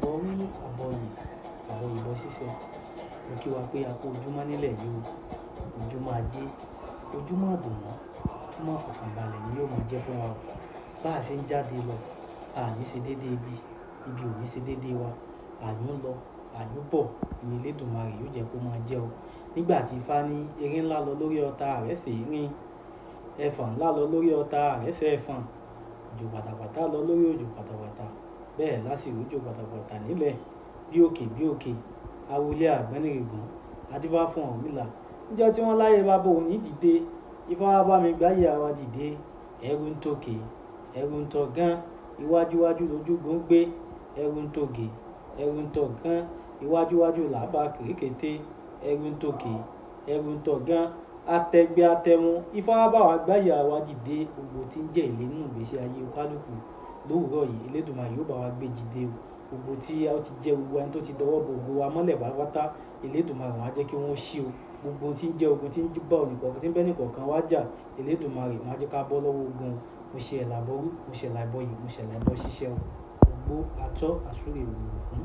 àbọ̀rú àbọ̀yè àbọ̀yè bọ́ ṣíṣe. Mo kí wa pé a kú ojúmọ́ nílẹ̀ yìí o. Ojúmọ́ ajé, ojúmọ́ àdùnnú, ojúmọ́ ìfọ̀kànbalẹ̀ ni yóò máa jẹ́ fún wa o. Bá a ṣe ń jáde lọ, a ní ṣe déédéé ibi ò ní ṣe déédéé wa. Àyùn lọ, àyùn bọ̀ ni Elédùmarè yóò jẹ́ kó máa jẹ́ o. Nígbà tí Ifá ní erin ńlá lọ lórí ọta àrẹ́sẹ̀ erin, ẹfọ̀n ńlá lọ lórí ọta àrẹ́sẹ̀ ẹfọ̀n, òjò pátápátá lọ lórí òjò pátápátá, bẹ́ẹ̀ lásìkò òjò pátápátá nílẹ̀ bí òkè awolé àgbẹ́nìrègùn adífá fún Ọ̀rúnmìlà. Níjọ́ tí wọ́n láyé bàbá òní dìde, Ifá wá bá mi gbáyé àwa dìde. Ẹrù ń tòkè, ẹrù ń tọ̀gán, iwájúwájú lójúgun gbé. Ẹrù ń tòkè, ẹrù ń tọ̀gán, iwájúwájú làbá kèrékété. Ẹrù ń tòkè, ẹrù ń tọ̀gán, atẹgbẹ́ atẹmu. Ifá wá bá wa gbáyé àwa dìde. Gbogbo tí ń jẹ́ ìlé nínú ìgbésí ayé kálukú lówùúrọ̀ yìí, Elédùmarè yóò bá wa gbé dìde o. Gbogbo tí a ti jẹ́ gbogbo ẹni tó ti dọwọ́ bo ògo wa mọ́lẹ̀ pátápátá, Elédùmarè wọ́n á jẹ́ kí wọ́n ṣí o. Gbogbo tí ń jẹ́ ogun tí ń bá oníkọ̀ọ̀kan tí ń bẹ́ nìkọ̀ọ̀kan wá jà, Elédùmarè wọ́n á jẹ́ ká bọ́ lọ́wọ́ ogun. Mo ṣe ẹ̀là bọ́rú, mo ṣe ẹ̀là ìbọyè, mo ṣe ẹ̀là ìbọ ṣíṣẹ́ o. Gbogbo atọ́ àsúrè òwúrò fún.